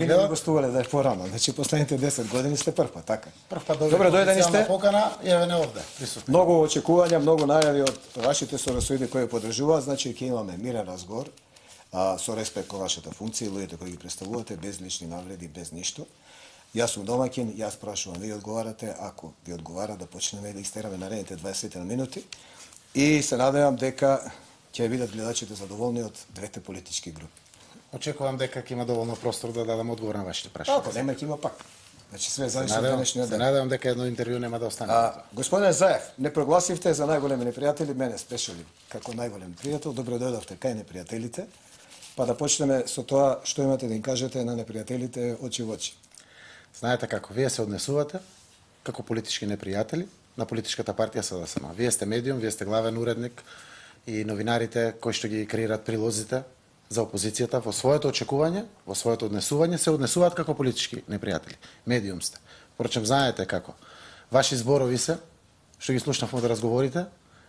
Или не гостувале да е порано, значи последните 10 години сте прв пат, така. Прв пат Добре, дојдени сте. покана, јавене овде, присутни. Многу очекувања, многу најави од вашите соработници кои поддржуваат, значи ќе имаме мирен разговор, со респект кон вашата функција и луѓето кои ги представувате, без лични навреди, без ништо. Јас сум домаќин, јас прашувам, вие одговарате, ако ви одговара да почнеме да истераме наредните 20 минути и се надевам дека ќе бидат гледачите задоволни од двете политички групи. Очекувам дека ќе има доволно простор да дадам одговор на вашите прашања. Ако нема ќе има пак. Значи све зависи од денешниот ден. Се надевам дека едно интервју нема да остане. Господин Заев, не прогласивте за најголеми непријатели мене спешали како најголем пријател. Добро дојдовте кај непријателите. Па да почнеме со тоа што имате да им кажете на непријателите очи во очи. Знаете како вие се однесувате како политички непријатели на политичката партија СДСМ. Вие сте медиум, вие сте главен уредник и новинарите кои што ги креират прилозите за опозицијата во своето очекување, во своето однесување се однесуваат како политички непријатели. Медиум сте. Впрочем, знаете како. Ваши зборови се, што ги слушнавме да разговорите,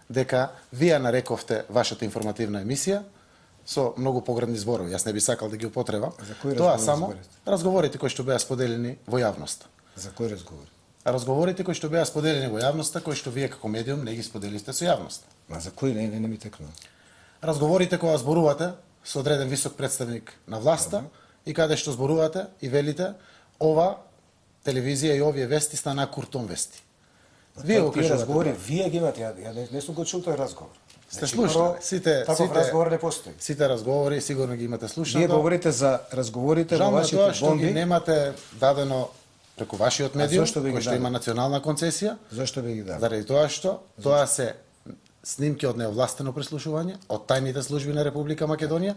дека вие нарековте вашата информативна емисија со многу погребни зборови. Јас не би сакал да ги употребам. Тоа само разговорите кои што беа споделени во јавноста. За кои разговори? Разговорите кои што беа споделени во јавноста, кои што вие како медиум не ги споделисте со јавноста. Ма за кои не ми текнува? Разговорите кога зборувате со одреден висок представник на власта и каде што зборувате и велите ова телевизија и овие вести стана куртон вести. Вие го разговори, вие ги имате, ја не сум го чул тој разговор. Сте слушнали, сите разговор не постои. Сите разговори сигурно ги имате слушнато. Вие говорите за разговорите во вашите тоа што бомби. ги немате дадено преку вашиот медиум, кој што има национална концесија. Зошто ви ги дадете? Заради тоа што тоа се снимки од неовластено прислушување од тајните служби на Република Македонија,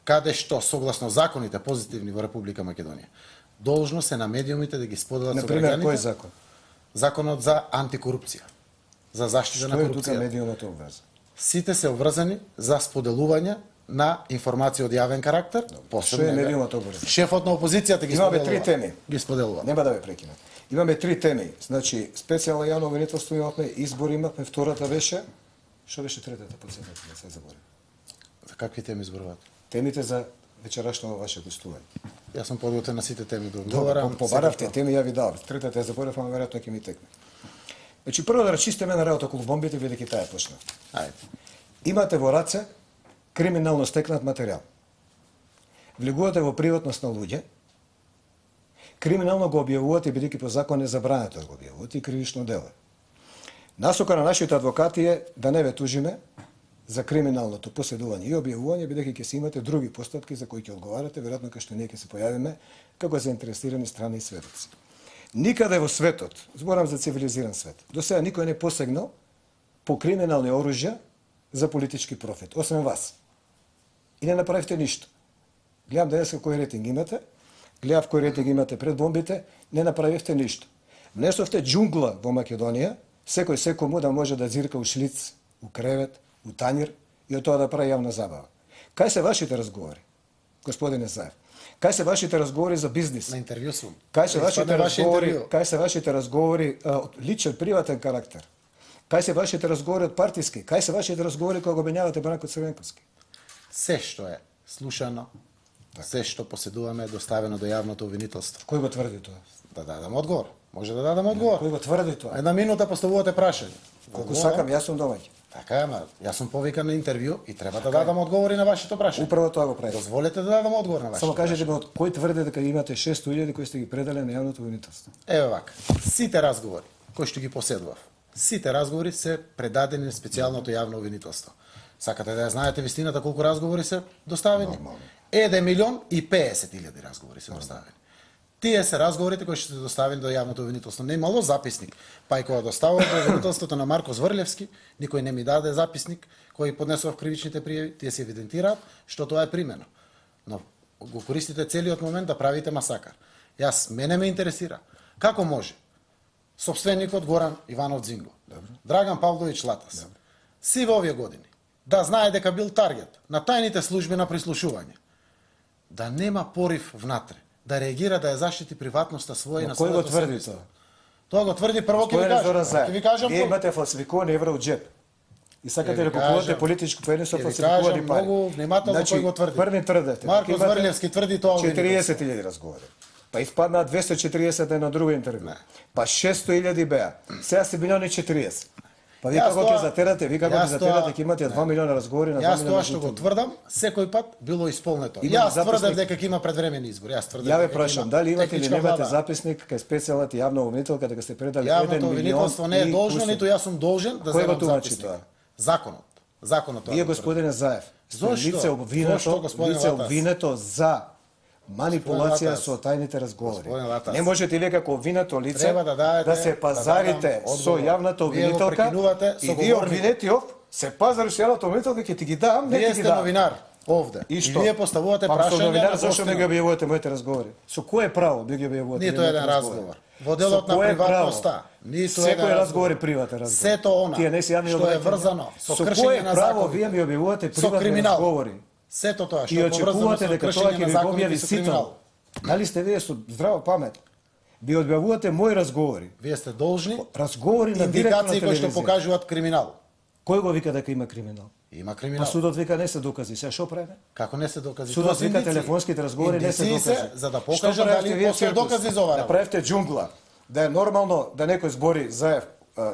каде што согласно законите позитивни во Република Македонија, должно се на медиумите да ги споделат со граѓаните. Например, кој закон? Законот за антикорупција, за заштита на корупција. Што е тука медиумот обврзан? Сите се обврзани за споделување на информација од јавен карактер. Што е медиумот обврзан? Шефот на опозицијата ги споделува. Имаме три теми. Ги споделува. Нема да ве прекинам. Имаме три теми. Значи, специјално јавно обвинителство имавме, избори имавме, втората беше. Што беше третата, подсетете, да се заборим? За какви теми зборувате? Темите за вечерашно ваше гостување. Јас сум подготвен на сите теми да одговарам. Побаравте теми, ја ви давав. Третата ја заборев, ама веројатно ќе ми текне. Значи, прво да рачистиме на работа околу бомбите, бидејќи таа почна. Ајде. Имате во раце криминално стекнат материјал. Влегувате во приватност на луѓе, криминално го објавувате, бидејќи по закон е забрането да го објавувате и кривично дело. Насока на нашите адвокати е да не ве тужиме за криминалното поседување и објавување, бидејќи ќе си имате други постапки за кои ќе одговарате, веројатно кај што ние ќе се појавиме како заинтересирани страни и сведоци. Никаде во светот, зборам за цивилизиран свет, до сега никој не посегнал по криминални оружја за политички профит, освен вас. И не направивте ништо. Гледам денеска кој рейтинг имате, гледав кој рейтинг имате пред бомбите, не направивте ништо. Внесовте џунгла во Македонија, секој секому да може да зирка у шлиц, у кревет, у танјир и од тоа да прави јавна забава. Кај се вашите разговори, господине Заев? Кај се вашите разговори за бизнис? На интервју сум. Кај се вашите разговори од личен, приватен карактер? Кај се вашите разговори од партиски? Кај се вашите разговори кога го обвинявате Бранко Црвенковски? Се што е слушано, се што поседуваме е доставено до јавното обвинителство. Кој го тврди тоа? Да дадам одговор. Може да дадам одговор. Кој го тврди тоа? Една минута поставувате прашање. Колку сакам, јас сум домаќин. Така е, јас сум повикан на интервју и треба да дадам одговори на вашето прашање. Управо тоа го правите. Дозволете да дадам одговор на вашето. Само кажете ми од кој тврди дека имате 600.000 кои сте ги предале на јавното обвинителство? Еве вака. Сите разговори кои што ги поседував, сите разговори се предадени на специјалното јавно обвинителство. Сакате да ја знаете вистината колку разговори се доставени? 1.050.000 разговори се доставени. Тие се разговорите кои што се доставени до јавното обвинителство. Не имало записник. Па и кога доставував до обвинителството на Марко Зврлевски, никој не ми даде записник кој поднесував кривичните пријави, тие се евидентираат што тоа е примено. Но го користите целиот момент да правите масакар. Мене ме интересира. Како може сопственикот Горан Иванов Дзинго, Драган Павлович Латас, си во овие години, да знае дека бил таргет на тајните служби на прислушување, да нема порив внатре, да реагира да ја заштити приватноста своја и на својата. Кој го тврди тоа? Тоа го тврди прво ќе ви кажам. Вие имате фалсификувани евра од джеп. И сакате Ја да ви купувате кажам- политичко поени со Ја ви фалсификувани кажам пари. многу внимателно кој го тврди. Први тврдете. Марко дека имате Зврлевски тврди тоа во 40.000 разговори. Па испадна 240 на едно друго интервју. Па 600.000 беа. Сега се милиони 40. Па ви Јас како тоа- ќе затерате, ви како ќе јас затерате, тоа- ќе имате 2 милиона разговори на 2 Јас милиона тоа што го жители. тврдам, секој пат било исполнето. Има ли Јас записник? тврдев дека ќе има предвремени избори. Јас тврдев Ја ве дека ќе прашам, има дали имате или техничка немате влада. записник кај специјалната јавна обвинителка дека сте предали 1 Јавното милион обвинителство не е и должно, кусур? ниту јас сум должен да Кој го земам тумачи записник. тоа? Законот. Законот тоа. Вие го тврди. господине Заев, сте Зошто? лице обвинето, Зошто, господине лице Латас? обвинето за манипулација Латас. со тајните разговори. Господин Латас. Не можете вие како обвинето лице Треба да дадете- да се да пазарите дадам со одговор. јавната Вие го обвинителка прекинувате и со вие говорник. обвинетиов се пазариш со јавната обвинителка ќе ти ги дам, не Вие ти ги сте дам. новинар овде. И И што? вие поставувате Па, со прашања новинар, на зашто не ги гостина. објавувате моите разговори? Со кое право би ги објавувате? Ниту моите еден разговори? разговор. Во делот Со на кое приватноста, право? ниту Секој еден разговор е приватен разговор. Сето она Тие не се јавни што е обвинители. врзано со Со кршење кое на право законите, вие ми објавувате со приватни криминал. разговори? Сето тоа што И е поврзано очекувате со дека тоа кршење ќе на ви го законите објави и со криминал. ситон. Дали сте вие со здрава памет? Ви објавувате мои разговори. Вие сте должни Разговори на директно на индикации кои што телевизија. покажуваат криминал. Кој го вика дека има криминал? Има Па криминал. судот вика не се докази. Сега што правиме? Како не се докази? Судот Тоа се вика индици. телефонските разговори не се Индиции докази. за да Што покажат правите дали вие постојат циркус? докази за ова. работа. Направивте џунгла. Да е нормално да некој збори Заев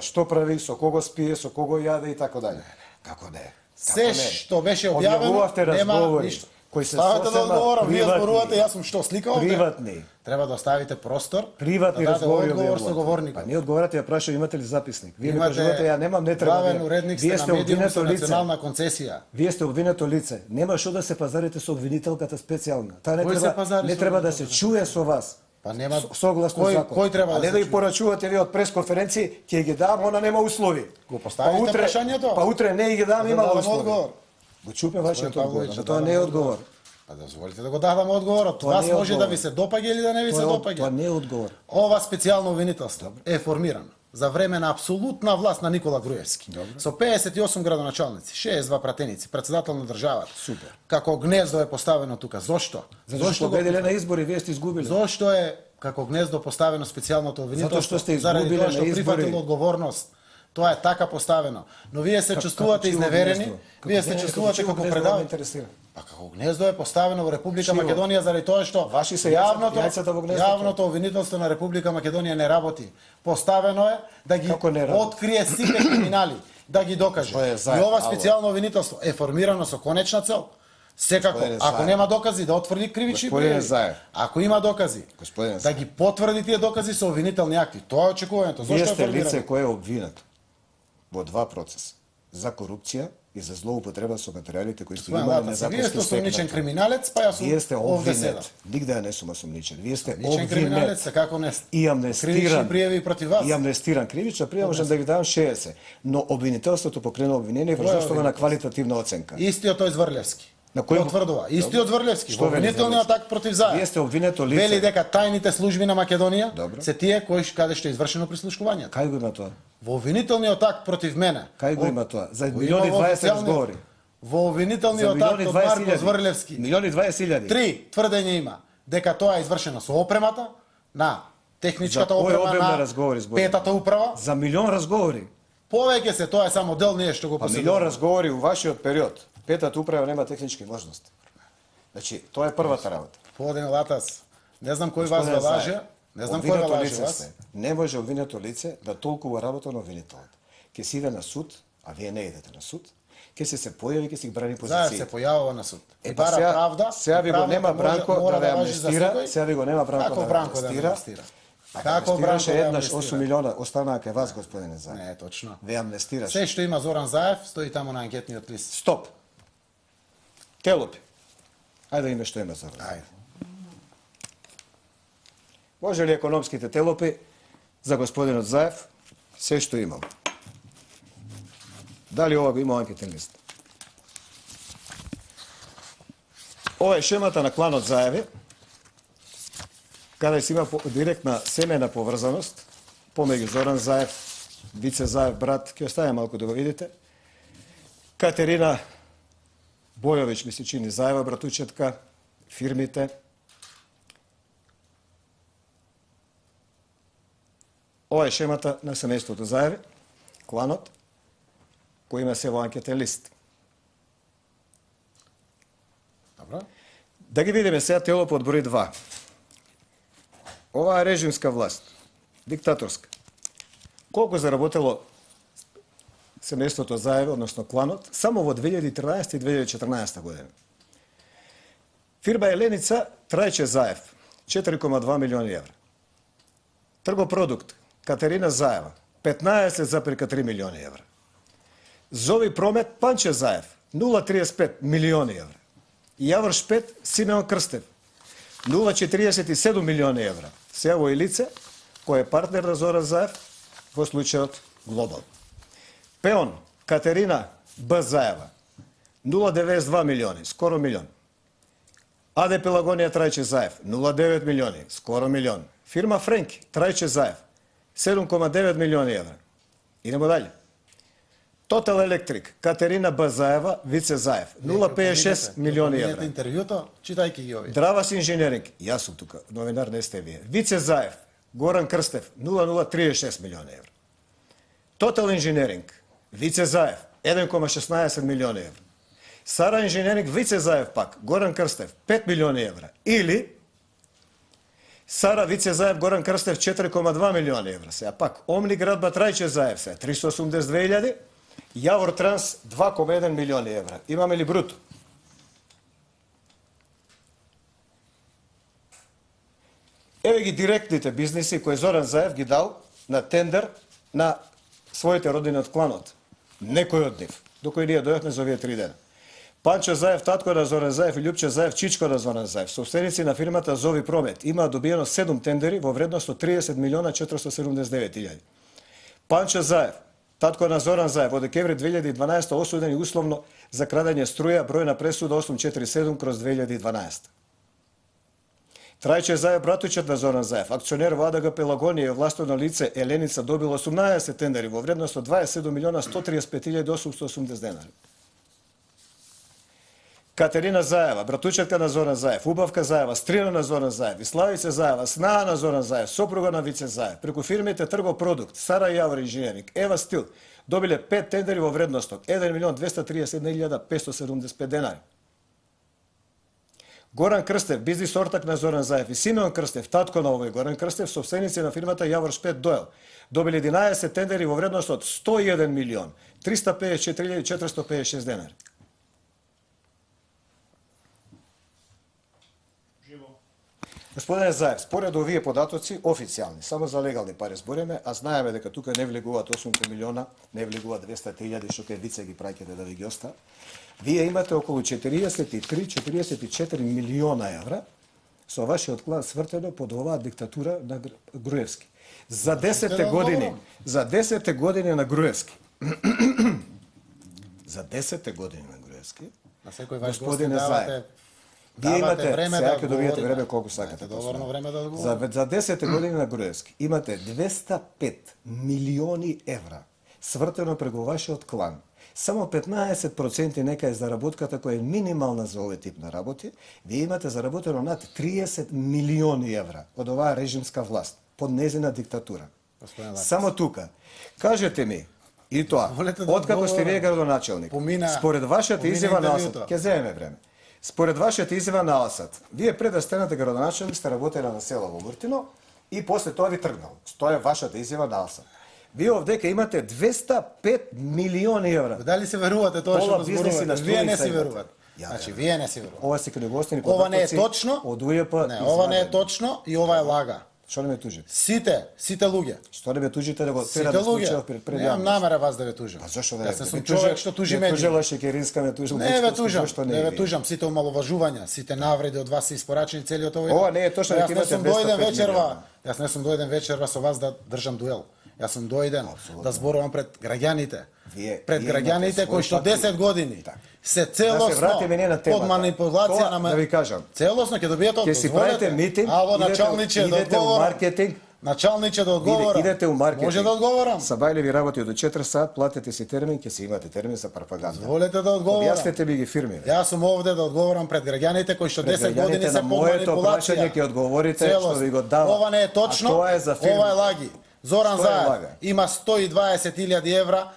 што прави, со кого спие, со кого јаде и така дале. Како не? Се што беше објавено, Објавувавте нема разговори ништо. кои се Ставате да сосема одговорам, вие приватни. зборувате, јас сум што слика овде? Приватни. Треба да оставите простор, Приватни да даде разговори одговор со објавувате. говорникот. Па не одговарате, ја прашав имате ли записник. Вие ми Имате кажувате ја немам, не треба. главен уредник Вие сте сте на медиум обвинето со лице. национална концесија. Вие сте обвинето лице. Нема што да се пазарите со обвинителката специјална. Таа не Кој се треба, пазари не со треба да се чуе со вас. Па нема Согласно кој, закон. кој треба а да не се да ги чуе? порачувате вие од пресконференција, ќе ги дам, она нема услови. Го поставите прашањето? Па утре не ги дам, Да има дадам услови. одговор. Го чупе вашиот Господин одговор, Павловиќ, но да тоа не е дадам одговор. Па дозволите да го дадам одговорот. Тоа Вас не е може да одговор. ви се допаѓа или да не ви се Тоа допаѓа. не е одговор. Ова специјално обвинителство е формирано за време на апсолутна власт на Никола Груевски. Со 58 градоначалници, 62 пратеници, председател на државата. Супер. Како гнездо е поставено тука. Зошто? Зашто победиле на избори, вие сте изгубиле. Зошто е како гнездо поставено специјалното обвинителство? Затоа што сте Заради изгубиле тоа што на избори. прифатило одговорност. Тоа е така поставено. Но вие се чувствувате чиво изневерени, гнездо? вие се Како чувствувате чиво како гнездо ме предавач. интересира? Па како гнездо е поставено во Република Чиво? Македонија заради тоа што Ваши се јајцата во гнездото. јавното обвинителство на Република Македонија не работи. Поставено е да ги Како не работи? открие сите криминали, да ги докаже. Тоа е И заедно, ова ало. специјално обвинителство е формирано со конечна цел. Секако, Господине ако Заев. нема докази, да отврди кривични Господине пријави. Заев. Ако има докази, Господине да Заев. ги потврди тие докази со обвинителни акти. Тоа е очекувањето. Вие Зошто е сте лице формирано? кое е обвинето во два процеса. За корупција и за злоупотреба со материјалите кои сте Господине имали Латац, вие сте незаконски осумничен стекнати. криминалец, па јас сум Вие сте овде седам. обвинет. Нигде ја не сум осумничен. Вие сте Ничен криминалец, обвинет. како не И амнестиран. Кривични пријави против вас. И амнестиран. Кривична пријава можам да ви дам 60. Но обвинителството покрена обвинение врз Кој е основа на обвинител? квалитативна оценка. Истиот тој Зврлевски. На кој го- потврдува? Истиот Зврлевски. Што Во вели обвинителниот Зврлевски? акт против Заев. Вие сте обвинето лице. Вели дека тајните служби на Македонија Добро. се тие кои каде што е извршено прислушкувањето. Кај го има тоа? Во обвинителниот акт против мене. Кај го има тоа? За Го милиони има во 20 официјалниот- разговори. Во За обвинителниот акт милиони од 20 Марко Зврлевски. Милиони 20.000. 3 тврдења има дека тоа е извршено со опремата на техничката За кој опрема обем на на разговори зборим? петата управа. За милион разговори. Повеќе се тоа е само дел ние што го Па милион поседуваме. разговори у вашиот период. Петата управа нема технички можности. Значи, тоа е првата работа. Господине Латац, не знам кој вас ве Господине лаже, Заев, не знам кој ве обвинето лаже лице вас. сте. Не може обвинето лице да толкува работа на обвинителот. Ке си иде на суд, а вие не идете на суд, ке се појави, ке си брани Заев позициите. се појавува на суд. Е, И па бара сега- правда. сега ви го правдата нема може- Бранко мора да ве важи за амнестира, секој. сега ви го нема Бранко Како да ве Бранко да амнестира. амнестира? Па Како Бранко амнестираше да еднаш амнестира? 8 милиона, останаа кај вас, господине Заев. Не, точно. Ве амнестираше. Се што има Зоран Заев стои таму на анкетниот лист. Стоп. Телопи. Ајде да име што има за вас. Ајде. Може ли економските телопи за господинот Заев се што имам? Дали ова го има анкетен лист? Ова е шемата на кланот Заеви, каде се има директна семена поврзаност помеѓу Зоран Заев, Вице Заев брат, ќе оставя малку да го видите. Катерина Бојовиќ ми се чини Заева братучетка, фирмите. Ова е шемата на семејството Заеви, кланот. кој има се во анкетен лист. Добро. Да ги видиме сега тело под број 2. Оваа режимска власт, диктаторска, колку заработело семејството Заев, односно кланот, само во 2013 и 2014 година. Фирма Еленица Трајче Заев, 4,2 милиони евра. Тргопродукт Катерина Заева, 15,3 милиони евра. Зови Промет Панче Заев, 0,35 милиони евра. Јавор Шпет Симеон Крстев, 0,47 милиони евра. Сега во Илице, кој е партнер на Зоран Заев, во случајот Глобал. Пеон Катерина Б. Заева, 0,92 милиони, скоро милион. АД Пелагонија Трајче Заев, 0,9 милиони, скоро милион. Фирма Френки Трајче Заев, 7,9 милиони евра. Идемо далje. Тотал Електрик Катерина Б. Заева, Вице Заев, 0,56 милиони евра. Интервјуто, читајќи ги овие. Дравас инженеринг, јас сум тука, новинар не сте вие. Вице Заев, Горан Крстев, 0,036 милиони евра. Тотал инженеринг, Вице Заев, 1,16 милиони евра. Сара инженеринг, Вице Заев пак, Горан Крстев, 5 милиони евра. Или Сара Вице Заев, Горан Крстев, 4,2 милиони евра. Сега пак, Омни Градба Трајче Заев, сега 382.000, Јавор Транс, 2,1 милиони евра. Имаме ли бруто? Еве ги директните бизниси кои Зоран Заев ги дал на тендер на своите родини од кланот. Некој од нив, докој ние дојдовме за овие 3 дена. Панчо Заев, татко на Зоран Заев и Љупче Заев, чичко на Зоран Заев, собственици на фирмата Зови Промет, имаат добиено 7 тендери во вредност од 30 милиона 479.000. Панчо Заев, татко на Зоран Заев, во декември 2012 осуден и условно за крадење струја, бројна пресуда 847/2012. Трајче Заев, братучет на Зоран Заев, акционер во АДГ Пелагонија и властно лице Еленица добил 18 тендери во вредност од 27 милиона 135.880 денари. Катерина Заева, братучетка на Зоран Заев, Убавка Заева, стрина на Зоран Заев, Славица Заева, снаа на Зоран Заев, сопруга на Вице Заев, преку фирмите Тргопродукт, Сара Јавор инженеринг, Ева Стил, добиле 5 тендери во вредност од 1 милион 231.575 денари. Горан Крстев, бизнис ортак на Зоран Заев и Симеон Крстев, татко на овој Горан Крстев, собственици на фирмата Јавор Шпет Доел, добили 11 тендери во вредност од 101 милион 354.456 денари. Господине Заев, според овие податоци официјални, само за легални пари збориме, а знаеме дека тука не влегуваат 8 милиона, не влегуваат 200.000 што кај Вице ги праќате да ви ги оста. Вие имате околу 43-44 милиона евра со вашиот клан свртено под оваа диктатура на Груевски. За 10 години на Груевски. За 10 години на Груевски. На секој ваш гост давате. Вие имате, време сега да ќе добиете одговорите. време колку сакате. Доволно време да одговорите. За 10 години на Груевски имате 205 милиони евра свртено преку вашиот клан. Само 15% нека е заработката која е минимална за овој тип на работи. Вие имате заработено над 30 милиони евра од оваа режимска власт под незина диктатура. Само тука. Кажете ми, и тоа, откако сте вие градоначелник, според вашата изјава на Асад, ќе земеме време. Според вашата изјава на Асад, вие пред да станете градоначелник сте работели на село во Муртино и после тоа ви тргнало. Тоа е вашата изјава на Асад. Вие овдека имате 205 милиони евра. Дали се верувате тоа што зборувате? Вие не си верувате. Значи, вие не си верувате. Ова се книгоствени Ова не е точно. Од УЈП. Не, ова не е точно и ова е лага. Што не ме тужите? Сите луѓе. Што не ме тужите да го Сите терам луѓе. случајот пред Немам намера вас да ве тужам. А зашто да Јас не сум човек што тужи ме мене. Тужела Шекеринска, ме тужила. Не ве тужам, Зашто не ве ви? тужам. Сите омаловажувања, сите навреди од вас се испорачени целиот овој. Ова не е точно, Јас дека не имате сум 205 дојден вечерва. милиона. Јас не сум дојден вечерва со вас да држам дуел. Јас сум дојден да зборувам пред граѓаните. Пред граѓаните кои што 10 години се целосно вратиме ние на темата. под манипулација Тоа, на да ви кажам. Целосно ќе добиете Ќе си правите митинг, Ало началниче да идете у одговорам. маркетинг, Началниче да одговорам. идете у маркетинг. Може да одговорам. Сабајле ви работи до 4 сат, платете си термин, ќе си имате термин за пропаганда. Волете да одговорам. Објаснете ми ги фирми. Јас сум овде да одговорам пред граѓаните кои што Пред 10 години граѓаните се на под моето манипулација. прашање ќе одговорите што ви го дава. Ова не е точно. А тоа е за фирми. Ова е лаги. Зоран Што е Заев лага? има 120.000 евра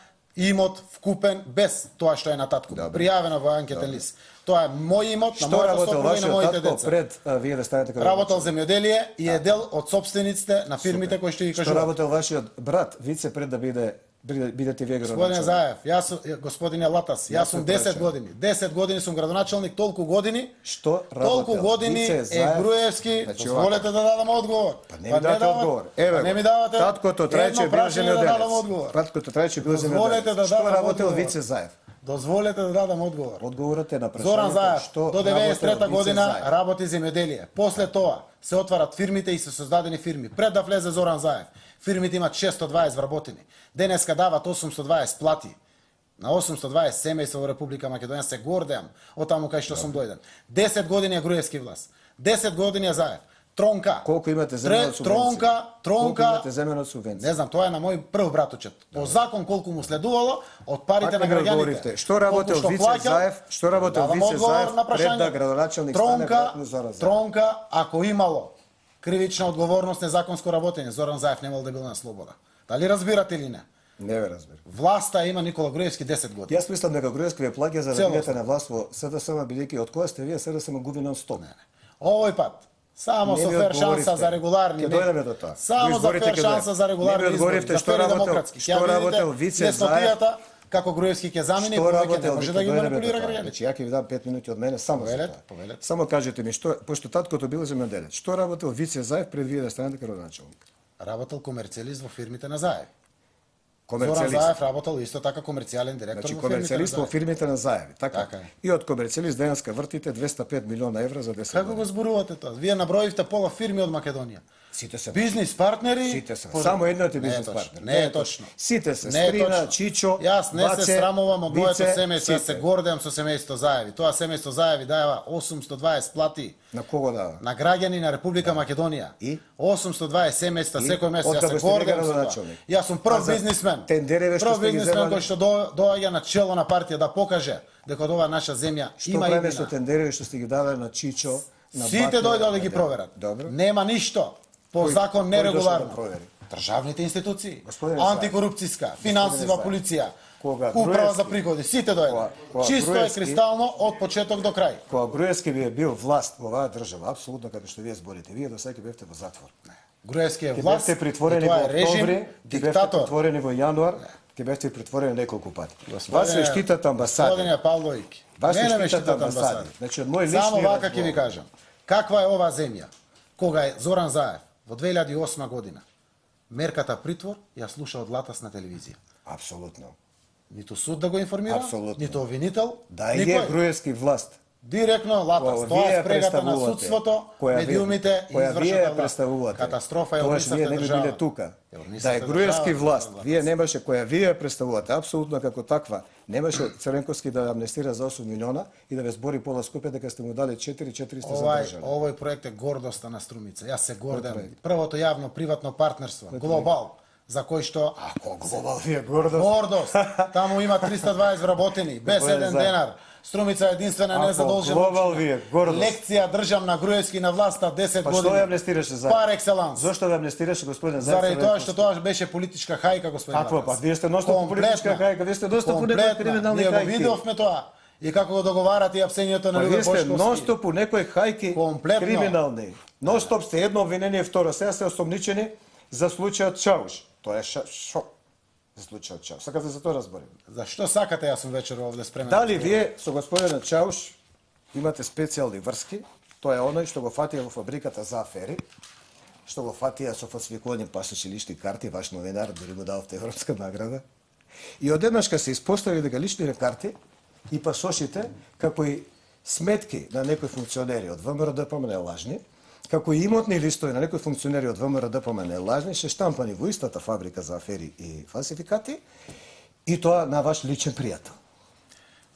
имот вкупен без тоа што е на татко. Пријавено во анкетен лист. Тоа е мој имот, на Што мојата работел сопруга и на вашиот моите татко деца. пред вие да станете како Работел земјоделие и е дел од собствениците на фирмите кои што ги Што кажувам. работел вашиот брат Вице пред да бидете вие Господине градоначалник? Заев, господине Латас, јас сум 10 години. 10 години сум градоначалник, толку години. Што Толку работел години Вице е Заев? Груевски, Значи, дозволете да дадам одговор. Па не ми дадете одговор. Па не ми давате. Таткото Трајче бил дадам одговор. земјоделец. Таткото Трајче бил Дозволете земјоделец. да Што дадам работел одговор. Вице Заев? Дозволете да дадам одговор. Одговорот е на прашањето. Зоран Заев што до работел 93 Вице година Заев? работи земјоделие. После тоа се отварат фирмите и се создадени фирми. Пред да влезе Зоран Заев, фирмите имат 620 вработени. Денеска дават 820 плати. На 820 семејства во Република Македонија се гордеам од таму кај што сум дојден. 10 години е Груевски власт. 10 години е Заев. Тронка. Колку имате земјана од Тронка. Колку имате земјана од субвенција? Не знам, тоа е на мој прв браточет. По закон колку му следувало од парите Пак на не ми граѓаните. одговоривте. Што работел Колку што Вице плаќал, Заев? Што работел давам Вице одговор Заев на пред прашање. да градоначалник стане братно Зоран Заев? Тронка, ако имало кривична одговорност, незаконско работење, Зоран Заев немал да бил на слобода. Дали разбирате или не? Не ве разбирам. Власта има Никола Груевски 10 години. Јас мислам дека Груевски ве плаќа за да Целосно. бидете на власт во СДСМ, бидејќи од која сте вие СДСМ губи нон-стоп. Овој пат само Не со ми фер одговоривте. шанса за регуларни. Ќе дојдеме до тоа. Само Го за изборите фер ќе шанса дојде. за регуларни Не ми одговоривте избори. што за фер и работел- демократски. што Ќе видите работел Вице неснотијата како Груевски ќе замине и Што повеќе не работел, може ќе да ги дојдеме до манипулира тоа. граѓаните. Значи ја ќе ви дам 5 минути од мене само за Повелете, тоа. повелете. Само кажете ми што, пошто таткото бил земјоделец, што работел Вице Заев пред вие да станете градоначалник? Работел комерцијалист во фирмите на Заев. Зоран Комерцијалист. Заев работел исто така комерцијален директор Значи во фирмите на комерцијалист во Заев. фирмите на Заеви, така? Така е. И од комерцијалист денеска вртите 205 милиона евра за 10 Како години. го зборувате тоа? Вие наброивте пола фирми од Македонија. Сите се Бизнис партнери. Сите се. Само едниот е бизнис Не е точно, партнер. Не е точно. Сите се. Не е Стрина, точно. Чичо, Јас не Баце, се срамувам од моето Бице, семејство, јас се сите. гордеам со семејство Заеви. Тоа семејство Заеви дајава 820 плати На кого дава? на граѓани на Република Македонија. И? 820 семејства И? секој месец. Јас Откако се сте ви гордеам со тоа. градоначалник? Јас сум А прв за бизнисмен. тендереве што Прв сте ги бизнисмен земали? кој што доаѓа на чело на партија да покаже дека од оваа наша земја Што има правиме со иднина. тендерите што сте ги давале на Чичо, на Сите Баке, дојдоа да ги проверат. Добро. Нема ништо по Кој- закон кој нерегуларно. дошол да провери? Државните институции, Господине Заев. антикорупцијска, финансива Заев. полиција, Кога управа Груевски- за приходи, сите дојде. Кога Чисто е Груевски- кристално од почеток до крај. Кога Груевски би е бил власт во оваа држава, апсолутно како што вие зборите, вие до сега ќе бевте во затвор. Груевски е Ќе власт, бевте притворени и тоа во е режим, октомври, ќе бевте диктатор. притворени во јануар, ќе бевте притворени неколку пати. Господине- Вас ве штитат амбасади. Господине Павловик, Вас ве мене ме штитат штитат амбасади. амбасади. Значи од мој лични Само вака ќе разговор. ви кажам. Каква е оваа земја? Кога е Зоран Заев во 2008 година мерката притвор ја слуша од Латас на телевизија. Апсолутно. Ниту суд да го информира, Апсолутно. ниту обвинител, Да е никој. Груевски власт. Директно Латас, Која тоа вие е спрегата на представувате, судството, која вие- медиумите и која вие извршната власт. представувате. Катастрофа е Тогаш вие однесавте не би држава. биле тука. Ја Да однесавте е Груевски држава, власт, Латас. вие немаше која вие представувате апсолутно како таква. Немаше Цренковски да амнестира за 8 милиона и да ве збори пола скупе дека сте му дали 400 задржани. Овој проект е гордоста на Струмица. Јас се гордам. Првото јавно приватно партнерство, Глобал, за кој што Ако глобал вие гордост. гордост, таму има 320 вработени, без Господине еден Заев. денар. Струмица е единствена Ако незадолжена. глобал општина. вие гордост. Лекција држам на Груевски на власта 10 Па години. што ја амнестираше за? Пар екселанс. Зошто ја амнестираше господин Заев? Заради тоа што тоа беше политичка хајка, господин Какво? Латас. Па вие сте ностоп политичка хајка, вие сте ностоп у некои криминални Ние го хајки. видовме тоа. И како го договарате и апсењето на Па Любе вие сте Бошковски. ностоп у некои хајки Комплетно. криминални. Ностоп сте едно обвинение, второ. Сега сте осомничени за случајот Чауш. Тоа е шок. За случајот Чауш. Сакате за тоа разборим. Зашто сакате, јас сум вечер овде спремен. Дали вие со господинот Чауш имате специјални врски? Тоа е оној што го фатија во фабриката за афери, што го фатија со фалсификувани пасоши лични карти, ваш новинар, дори му дававте европска награда. И одеднашка се испостави дека личните карти и пасошите, како и сметки на некои функционери од ВМРО ДПМН лажни, како и имотни листови на некои функционери од ВМРО ДПМН лажни, се штампани во истата фабрика за афери и фалсификати, и тоа на ваш личен пријател.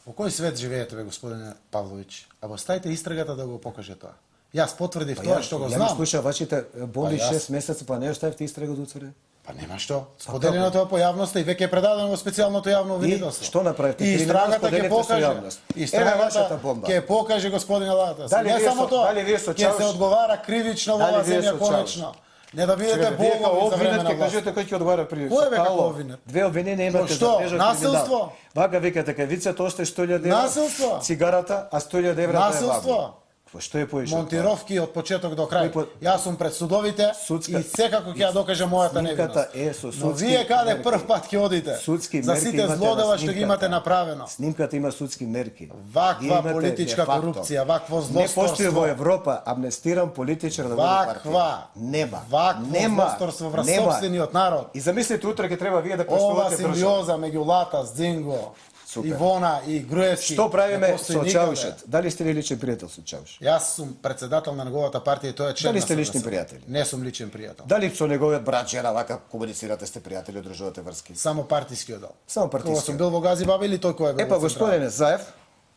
Во кој свет живеете, бе, господине Павлович? А во стајте истрагата да го покаже тоа. Јас потврдив тоа што го Ја ми знам. слуша вашите болни Па јас- 6 месеца, па не оставивте истрага да уцврде. Па нема што. Споделено тоа по јавноста и веќе е предадено во специјалното јавно обвинителство. што направите? И Криминал истрагата ќе споделете со покаже. јавност. Еве Истрагата вашата бомба. ќе покаже господине Латас. Дали Не вие само со- тоа. дали вие со Ќе се Чауш- одговара кривично во Дали оваа вие земја со конечно. Не да бидете Чекайте, вие као богови за време обвинет, на ќе власт. кажете кој ќе одговара при Кој бе како Ало, обвинет? Две обвинения имате Што? за тежок Насилство? криминал. Вака викате кај вицето остае 100.000 евра. Насилство? Цигарата, а 100.000 евра Насилство? Што е поише? Монтировки од почеток до крај. Кој по- Јас сум пред судовите Судска- и секако ќе ја докажам мојата Снимката невиност. е со Но судски вие каде мерки. прв пат ќе одите? Судски За мерки сите имате злодела на што ги снимката. имате направено. Снимката има судски мерки. Ваква Вие имате политичка де факто. корупција, вакво Не постои злосторство. во Европа амнестиран политичар да води партија. Ваква. Нема. Вакво Нема. злосторство врз Нема. сопствениот народ. И замислите утре ќе треба вие да Ова поштувате трошок. симбиоза меѓу Лата, Зинго, Супер. Ивона и Груевски. Што правиме не постои со никаде. Чаушет? Дали сте ли личен пријател со Чауш? Јас сум председател на неговата партија и тој е член Дали на сте лични СДС. пријатели? Не сум личен пријател. Дали со неговиот брат, жена, вака комуницирате, сте пријатели, одржувате врски? Само партискиот дел. Само Кога партискиот. сум бил во Гази Баба или тој кој е бил? Епа, во Централа? господине Заев,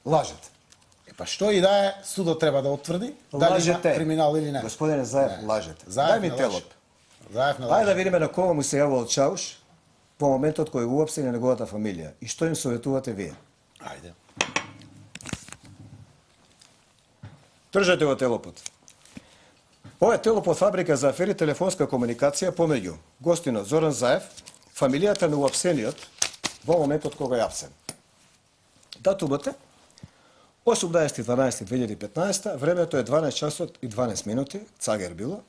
лажете. Па што и да е, судот треба да утврди дали има Лажете. криминал или не. Господине Заев, Не. лажете. Заев Дај ми не телот. лаже. Заев не Ајде да лаже. видиме на кого му се јавувал Чауш по моментот кој го уапсени неговата фамилија и што им советувате вие. Ајде. Држете го телопот. Ова е телопот фабрика за афери телефонска комуникација помеѓу гостинот Зоран Заев, фамилијата на уапсениот во моментот кога е апсен. Датумот е 18.12.2015, времето е 12 часот и 12 минути, цагер било.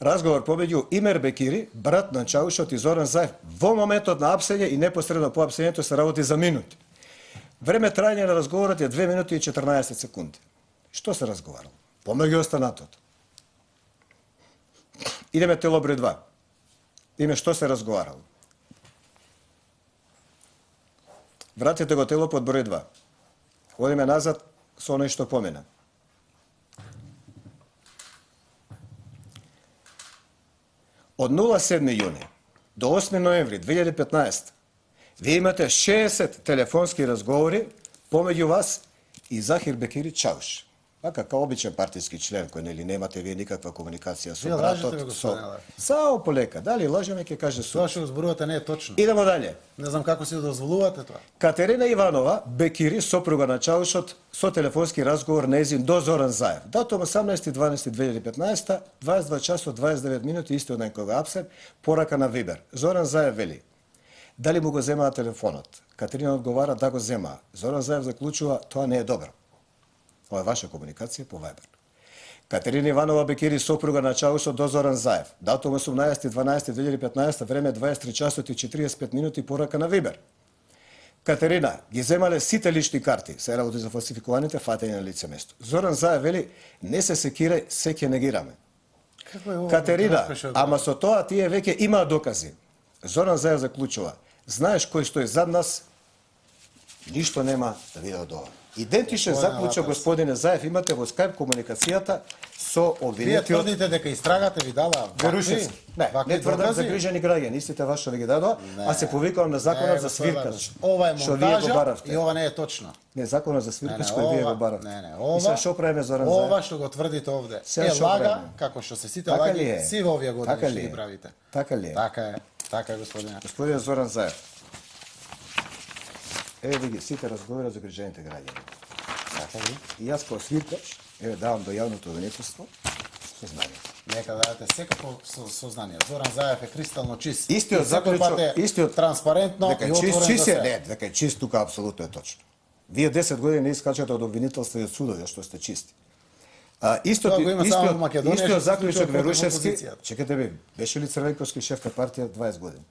Разговор помеѓу Имер Бекири, брат на Чаушот и Зоран Заев, во моментот на апсење и непосредно по апсењето се работи за минути. Време трајање на разговорот е 2 минути и 14 секунди. Што се разговарало? Помеѓу останатото. Идеме тело број 2. Име што се разговарало. Вратите го тело под број 2. Одиме назад со оној што помина. Од 07. јуни до 8. ноември 2015 вие имате 60 телефонски разговори помеѓу вас и Захир Бекири Чауш. Вака, као обичен партиски член, кој нели немате вие никаква комуникација со Вие лажете, бе, братот, господине Лев. Сао полека. Дали лажеме, ќе каже Тоа суд. што го зборувате не е точно. Идемо дале. Не знам како си дозволувате тоа. Катерина Иванова Бекири, сопруга на Чаушот, со телефонски разговор нејзин до Зоран Заев. Датум 18.12.2015, 22 часот 29 минути, истиот ден кога апсен, порака на Вибер. Зоран Заев вели: дали му го земаа телефонот? Катерина одговара да го земаа. Зоран Заев заклучува: тоа не е добро. Ова е ваша комуникација по Вибер. Катерина Иванова Бекири, сопруга на Чаушот до Зоран Заев. Датум 18.12.2015, време 23 часот и 45 минути, порака на Вибер. Катерина, ги земале сите лични карти, се работи за фалсификуваните фатење на лице место. Зоран Заев вели: не се секирај, се ќе негираме. Како е ова? Катерина, Како што- ама со тоа тие веќе имаа докази. Зоран Заев заклучува: знаеш кој стои зад нас, ништо нема да види од ова. Идентичен Господине заклучок, Лапес. господине Заев, имате во скайп комуникацијата со Вие обвинетиот тврдите дека истрагате ви дала Верушевски. Не тврдам за грижани граѓани, истите вашо ви ги дадоа, а се повикувам на законот за свиркач. Ова е што вие го монтажа баравте. и ова не е точно. Не, законот за свиркач кој вие го баравте. Не, И сега што правиме Зоран Заев? ова што го тврдите овде Сега е што лага, правиме? како што се сите Така ли лаги, е? си во овие години Така што ли ги е? правите. Така ли е? Така е, господине. Господин Зоран Заев. Еве ви ги сите разговори за грижаните граѓани. Така ли? И јас како свиркач, еве давам до јавното обвинителство сознание. Нека дадете секако сознание. Зоран Заев е кристално чист. Истиот И секој заклучок, пат е истиот транспарентно дека и е отворен чист за е, се. не, дека е чист тука апсолутно е точно. Вие 10 години не искачате од обвинителство и од судови што сте чисти. Тоа го има само во Македонија, што истиот се заклучок случува против Верушевски, опозицијата. чекате ви, беше ли Црвенковски шеф на партија 20 години?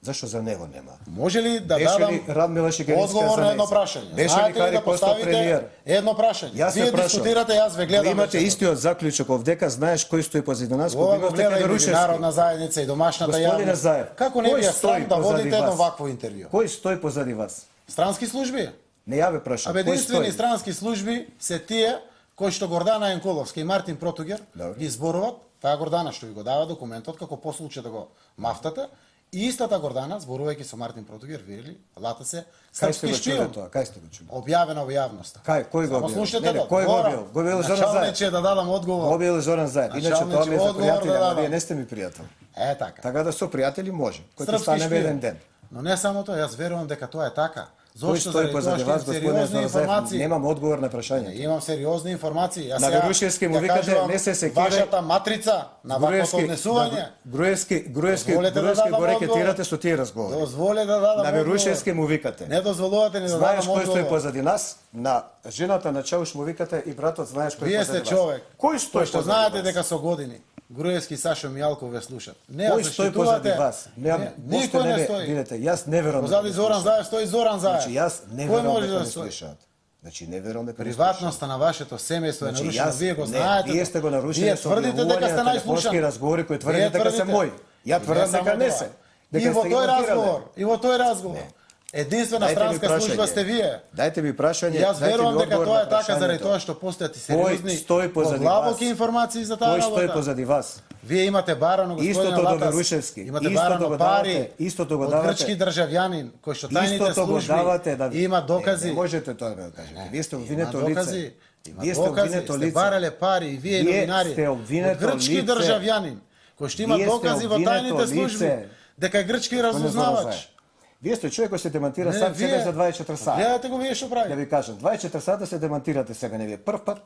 Зашто за него нема? Може ли да Беше дадам ли Радмила Шигаринска одговор за на едно нејзин? прашање? Беше ли Знаете Кари да постал премиер? поставите едно прашање? Јас Вие се прашувам. дискутирате, јас ве гледам. Го имате вечерот. истиот заклучок овдека, знаеш кој стои позади нас, Ова го го имате гледа и Верушевски. меѓународна заедница и домашната Господине јавност. Заев, Како не кој ви е стои срам да позади водите едно вас? вакво интервју? Кој стои позади вас? Странски служби? Не ја ве прашам. Абе Кој единствени стои? странски служби се тие кои што Гордана Енколовска и Мартин Протугер Добре. ги зборуваат, таа Гордана што ви го дава документот како послуче да го мафтате, и истата Гордана зборувајќи со Мартин Протугер вели, лата се Кај сте српски го чуле шпион. тоа? Кај сте го чуле? Објавено во јавноста. Кај, кој го Само објавил? слушате Не, не, да кој го одговорам. објавил? Го објавил Зоран Заев. Началниче да дадам одговор. Објавил Зоран Заев. Иначе тоа ми е Началниче, за одговор пријатели, да ама дадам. вие не сте ми пријател. Е така. Така да со пријатели може. Кој ќе Српски станеме шпион. еден ден. Но не само тоа, јас верувам дека тоа е така. Кој Зошто? стои Заради позади тоа што вас, имам господине сериозни Зоран Заев? информации. Немам одговор на прашањето. Имам сериозни информации. Јас На сега Верушевски му ја викате, кажувам не се секирај. Вашата матрица на ваквото однесување. Груевски Дозволете да го дадам рекетирате со тие разговори. Дозволете да дадам На Верушевски му викате. Не дозволувате ни да Знаеш дадам кој стои одговор. позади нас? На жената на Чауш му викате и братот знаеш кој Вие позади сте вас. човек. Кој стои што позади знаете вас? дека со години Груевски и Сашо Мијалков ве слушат. Не Кој ја стои позади заштитувате. вас? Никој не стои. Видете, јас не верувам. Позади Зоран Заев стои Зоран Заев. Значи јас не Кој верувам може дека да не стои? слушаат. Значи не верувам дека не Приватноста на вашето семејство е Значи, нарушена. јас- Вие го не, знаете. вие сте го нарушили Вие со тврдите дека објавување сте на телефонски најслушани. разговори кои тврдите Вие дека се тврдите. мои. Ја И не тврдам само дека не тоа. се. И Дека во сте ги тој блокирале. разговор, и во тој разговор. Единствена Дајте ми странска служба прашање. сте вие. Дајте ми прашање. Јас дајте ми верувам дека одговор тоа на е така прашањето. заради тоа што постојат и Кој сериозни стои позади подлабоки вас? информации за таа Кој стои работа. позади вас? Вие имате барано господине Истото до Латас. Верушевски. Имате Истото барано го пари. давате. Истото го од давате. грчки државјанин кој што тајните Истото го давате да служби има докази. Не можете тоа да го кажете. Вие сте обвинето Има лице. докази. Има Вие сте докази. обвинето Сте лице. барале пари и вие Вие новинари. сте Од обвинето грчки лице. државјанин кој што има Вие сте докази во обвинето тајните служби лице. дека е грчки Господине Зоран разузнавач. Заев. Вие сте човек кој се демантира Не, сам себе вие- за 24 сата. Гледате го вие што Да прави. ви кажам, 24 сата се демантирате себе, не ви е прв пат.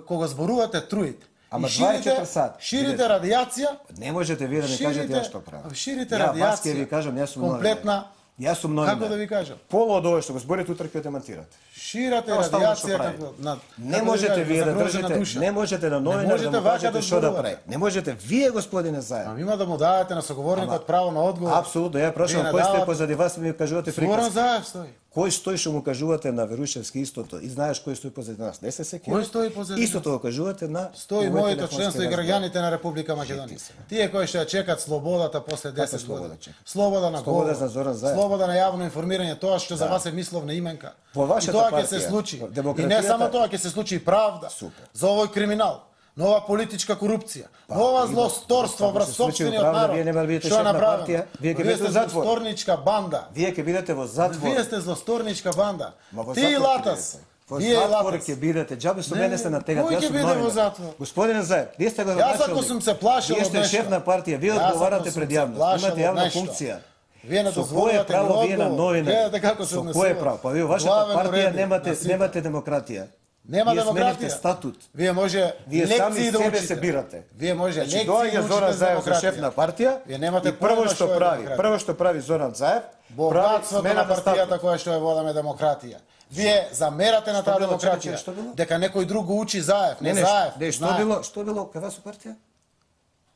Кога зборувате труите. Ама И ширите, 24 сат. ширите Видете. радијација. Не можете вие да ми кажете ја што правам. Ширите Ја вас ќе радијација. ви кажам, јас сум новинар. комплетна. Јас сум новинар. Како да ви кажам? Полу од ова што го зборите утре ќе демантирате. Ширате Тоа стално што радијација прави. како на Не како можете ви вие да загрозена држите, душа. не можете на новинар можете да му вака кажете да што да зборувате. прави. Не можете вие, господине Заев. Ама има да му давате на соговорникот право на одговор. Апсолутно, ја прашувам Вие кој стои давате- позади вас и ми кажувате Зоран приказки. Заев стои. Кој стои што му кажувате на Верушевски истото и знаеш кој стои позади нас? Не се секира. Кој стои позади нас? Истото го кажувате на Стои овој моето телефонски членство и разговор. граѓаните на Република Македонија. се. Тие кои што ја чекат слободата после 10 слобода години. чекат? Слобода на Слобода говор. за Зоран Заев. Слобода на јавно информирање, тоа што за вас е мисловна именка. Во И вашата тоа ќе се партија, случи. И не демократијата- само тоа, ќе се случи и правда. Супер. За овој криминал. Нова политичка корупција, нова има- злосторство ако врз се случи сопствениот правда, народ. вие нема да бидете Што е шеф на направено? партија, вие ќе Вие бидете сте во затвор. злосторничка банда. Вие ќе бидете во затвор. Вие сте злосторничка банда. Ма во Ти затвор и ќе Латас. бидете. Во Вие и затвор Латас. ќе бидете. Џабе со Не, мене се натегат. кој Јас ќе сум биде во новинар. затвор? Господине Заев, вие сте го Јас ако началник. сум се плашил Вие од сте нешто. шеф на партија, вие Јас ако одговарате сум пред се јавност. плашил Имате од јавна нешто. функција. Вие не Со кое дозволувате право ни вие на одговор. новинари? Гледате како се Со однесува. кое право? Па вие вашата Главен партија уредник на сите. немате демократија. Нема Вие сменивте демократија. статут. Вие може Вие сами лекции да себе учите. се бирате. Вие може Значи лекции доаѓа да учите Зоран за Заев за демократија. шеф на партија Вие немате и прво појма што е прави, демократија. прво што прави Зоран Заев, прави Богатството смена на на партијата статут. која што ја водаме демократија. Вие замерате на таа било? демократија. Чекај, што било? Дека некој друг го учи Заев, не Не, Заев. не, што знае. било? Што било? Каја су партија?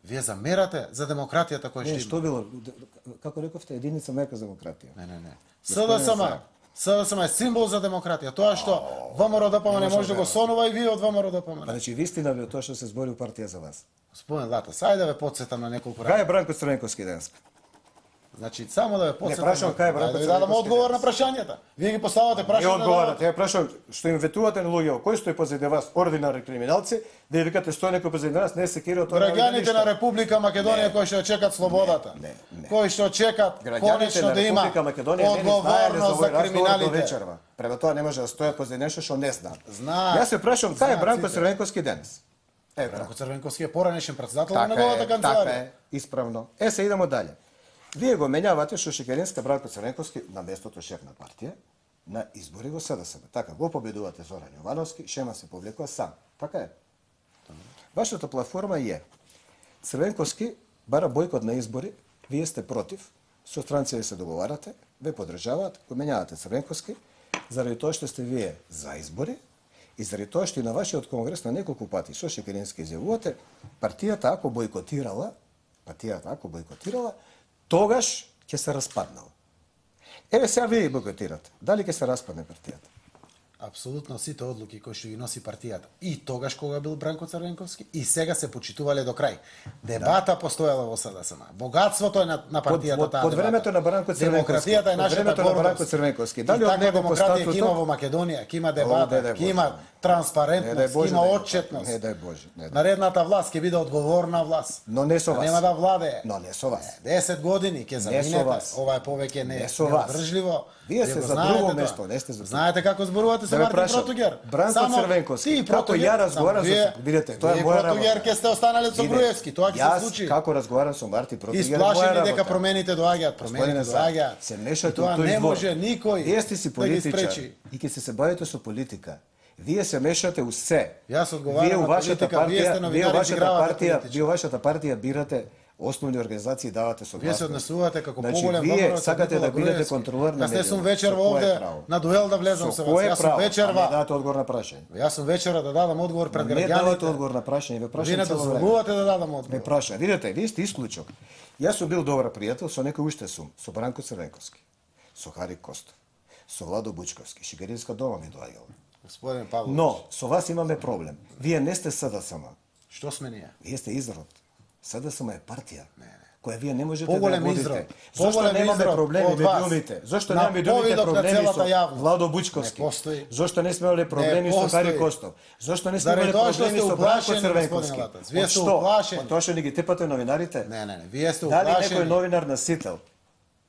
Вие замерате за демократијата која Не, што што има. било? Како рековте, единица мека за демократија. Не. СДСМ е символ за демократија. Тоа што ВМРО ДПМ не може да го сонува и вие од ВМРО ДПМ. Па значи вистина бе тоа што се збори у партија за вас. Господин Латас, ајде да ве потсетам на неколку Кај работи. е Бранко Црвенковски денеска? Значи, само да ве потсетам. прашам кај е Бранко Да ви дадам Црвенковски одговор на денес. прашањата. Вие ги поставате Не прашања. одговарате, ја прашувам што им ветувате на луѓе, кој стои позади вас, ординарни криминалци, да ја викате стои некој позади нас, не се кира од тоа. Граѓаните на Република Македонија кои што чекат слободата. не. Кои што чекат Граѓаните конечно на да има Република Македонија не ни знаеле за одговорност за овој разговор до криминалите. вечерва. Према тоа не може да стоја позади нешто што не знаат. Знаат. Јас се прашувам кај е Знаат Бранко сите. Црвенковски денес? Бранко Црвенковски е поранешен претседател на Така неговата е, така канцеларија. е, исправно. Се идемо дале. Вие го менјавате што Шекеринска Бранко Црвенковски на местото шеф на партија на избори во СДСМ. Така го победувате Зоран Јовановски, Шема се повлекува сам. Така е. Вашата платформа е Црвенковски бара бојкот на избори, вие сте против, со странци се договарате, ве поддржаваат, го менјавате Црвенковски, заради тоа што сте вие за избори и заради тоа што и на вашиот конгрес на неколку пати со Шекерински изјавувате, партијата ако бојкотирала, тогаш ќе се распаднала. Еве сега вие бојкотирате. Дали ќе се распадне партијата? Апсолутно сите одлуки кои што ги носи партијата. И тогаш кога бил Бранко Црвенковски и сега се почитувале до крај. Дебата постоела во СДСМ. Богатството е на партијата таа Под дебата. времето на Бранко Црвенковски. Демократијата е Под нашата времето на Бранко гордост. Црвенковски. И Дали од таква него по демократија ќе има статутот? во Македонија, ќе има не дебата, дај ќе има Боже. Не транспарентност, дај ќе Боже има да е отчетност. Не дај Боже. Не дај. Наредната власт ќе биде одговорна власт. Но не со вас. Нема да владее. Но не со вас. 10 години ќе со заминете. вас. Ова е повеќе Не со вас. неодржливо. Вие сте го за знаете друго тоа. место, не сте за Знаете како зборувате со сте Да ме Мартин прашам. Протогер. Бранко Само Црвенковски, ти и како Протогер, ја разговарам само со... Видете, тоа е моја Протогер работа. ќе сте останале со Виде, Груевски, тоа ќе се Јас случи. како разговарам со Мартин Протогер, е моја Исплашени работа. дека промените доаѓаат, промените Господине Заев, доаѓаат. се И мешате тоа у тој не двор. може никој Вие сте си да ги политичар спречи. и ќе се бавите со политика. Вие се мешате у се. Јас одговарам Вие у на вашата политика, вие сте партија, новинари, изигравате политичар. вие у вашата партија бирате основни организации и давате Вие се согласност. однесувате како Значи, поголем вие номер од сакате Никола да бидете Груевски. контролер на Јас не сум медиуми. вечерва Со кое овде право? на дуел да влезам со Со вас. кое Јас сум право? А не вечерва. давате одговор на прашање. Јас сум вечера да дадам одговор пред Не давате граѓаните. одговор на прашање, ве Вие прашам не цело време. дозволувате да дадам Ме одговор. праша. Видите, вие сте исклучок. Јас сум бил добар пријател со некој уште сум, со Бранко Црвенковски, со Хари Костов, со Владо Бучковски, Шигаринска дома ми доаѓала. Господин Павлович, Но со вас имаме проблем. Вие не сте СДСМ. што сме ние? Вие сте изрод. СДСМ е партија. Која вие не можете Поголем да ја изрод. водите. Зошто Поголем немаме изрод проблеми од вас. медиумите? Зошто На немаме медиумите повидок на проблеми целата со јавност. Владо Бучковски? Не постои. Зошто не сме имали проблеми со постои. Хари Костов? Зошто не сме Заради имали тоа што проблеми сте со Бранко уплашени, Црвенковски? господин Латац. Вие Од сте што? уплашени. Од тоа што ни ги тепате новинарите? Не, вие сте Дали уплашени. некој новинар насител?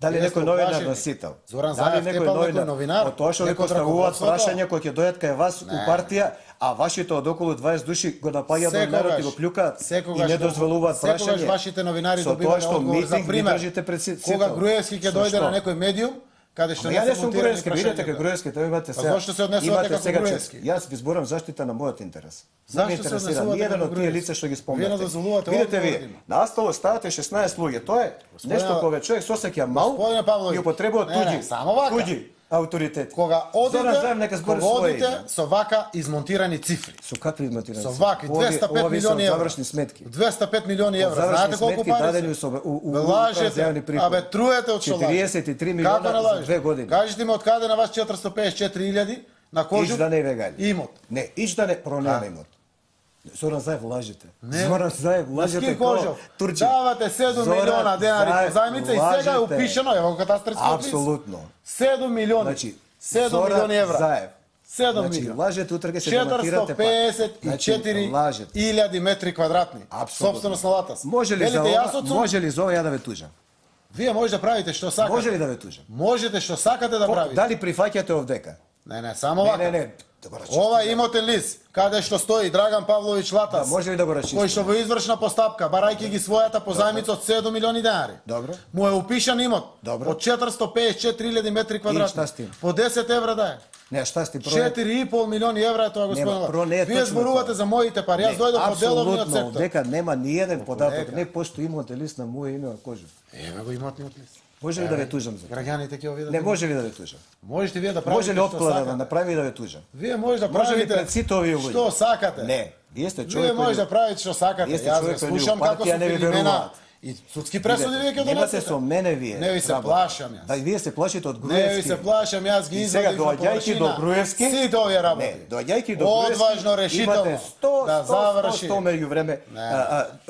Дали Вие сте некој новинар уплашени. насител? Зоран Дали Заев тепал некој новинар? Од тоа што ви Некој од поставуваат раководството? прашања кои ќе дојдат кај вас у партија, а вашите од околу 20 души го напаѓаат новинарот и го плюкаат и не дозволуваат прашање. Секогаш вашите новинари Со тоа добиваат што одговор за митинг ги пример. држите пред Кога Груевски ќе Со дојде што? на некој медиум, каде што Ама не ја не се сум монтирани Груевски, видите прашањата. кај Груевски, тоа имате сега. зошто се однесувате имате како сега Груевски? Јас ви зборам заштита на мојот интерес. Зашто Не ме се интересира однесувате ниједен како од тие Груевски? лица што ги Вие спомнате. не дозволувате Видите одговор вие, да има. на столот ставате 16 луѓе, тоа е нешто кога човек се осеќа мал Господине Павлович, и употребува не, туѓи, само вака. туѓи авторитети. Кога Зоран Заев нека одите, збори кога своje одите име. со вака измонтирани цифри. Со какви измонтирани? Со вакви 205 милиони евра. завршни сметки. 205 милиони евра. Завршни Знаете колку сметки пари дадени се? у Лажете. јавни приходи. Абе труете од што лажете. 43 Како милиона не за лажете? 2 години. Кажете ми од каде на вас 454.000 на кожух Ич да не вегајте. имот. Не, ич да не пронема имот. Зоран Заев лажете. Не. Зоран Заев лажете Скин како Кожов, Турчин. давате 7 Зоран милиона денари Заев по зајмица и сега е лажете. упишено, ево катастарскиот лист. Апсолутно. 7 милиони. Значи, 7 Зоран милиони евра. Заев. 7 Значи, милиони. лажете, утре ќе се демонтирате пак. 454 лажете. илјади метри квадратни. Апсолутно. Собственост на Латас. Може ли за Велите, јас ова, од сум- може ли за ова ја да ве тужам? Вие може да правите што сакате. Може ли да ве тужам? Можете што сакате да правите. Дали прифаќате овдека? Не, само Не, вака. не. Да го расчистите. Ова имотен лист, каде што стои Драган Павлович Латас, Да, може ли да го кој расчистите? што во извршна постапка, барајќи ги својата позајмица од 7 милиони денари. Добро. Му е упишан имот Добро. од 454.000 метри шта квадратни. с тим? По 10 евра да е. Не, шта сте 4,5 милиони евра е тоа, господин про не е Латас. Вие точно зборувате тоа. за моите пари. Јас дојдов од деловниот Апсолутно, сектор. дека нема ни еден податок, дека. не постои имотен лист на моје име на кожу. Еве го имотниот лист. Може ли да ве тужам за тоа? Граѓаните ќе го видат. Не може ли да ве тужам? Можете вие да правите Може ли што опклада да сакате. направи и да ве тужам? Вие може да Може ли правите пред сите овие луѓе? што сакате. Не, вие сте Вие човек може да кој правите што сакате. Вие сте Јас човек ве кој ни слушам у како партија со не ви Филимена веруваат. и судски пресуди вие ќе Немате донесете. со мене вие. Не ви се работа. плашам јас. Да, и вие се плашите од Не ви Груевски. се плашам, јас ги И сега извадив на доаѓајќи до површина. Груевски, Сите овие работи. Не, доаѓајќи до Груевски, Одважно, решително. имате 100, да 100, заврши. 100 меѓу време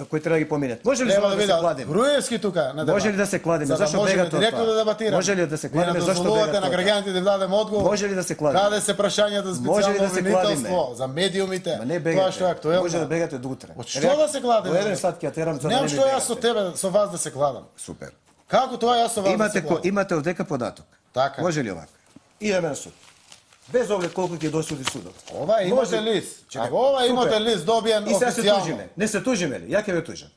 кои треба да ги поминат. Може ли Треба за да да се видам кладим? Груевски тука на дебат. Може ли да се кладиме? За да Зашто можеме бегате од директно тоа? да дебатираме. Може ли да се кладиме? Вие не Зашто дозволувате бегате на од тоа? граѓаните да дадем одговор. Може ли да се кладиме? Каде се прашањата за Може ли специјално да се обвинителство, кладиме? за медиумите, Ма не тоа што е бегате. актуелно. Може да бегате до утре. Од што да се кладеме? До еден сат ќе ја терам за да Немам не ми што јас со бегате. тебе, со вас да се кладам. Супер. Како тоа јас со вас да се кладам? Имате овдека податок. Така. Може ли овака? Идеме на суд. Без оглед колку ќе досуди судот. Ова е Може- имотен лист. Чекај, Ако ова е супер. имотен лист добиен И сега се официјално. тужиме. Не се тужиме ли? Ја ќе ве тужам.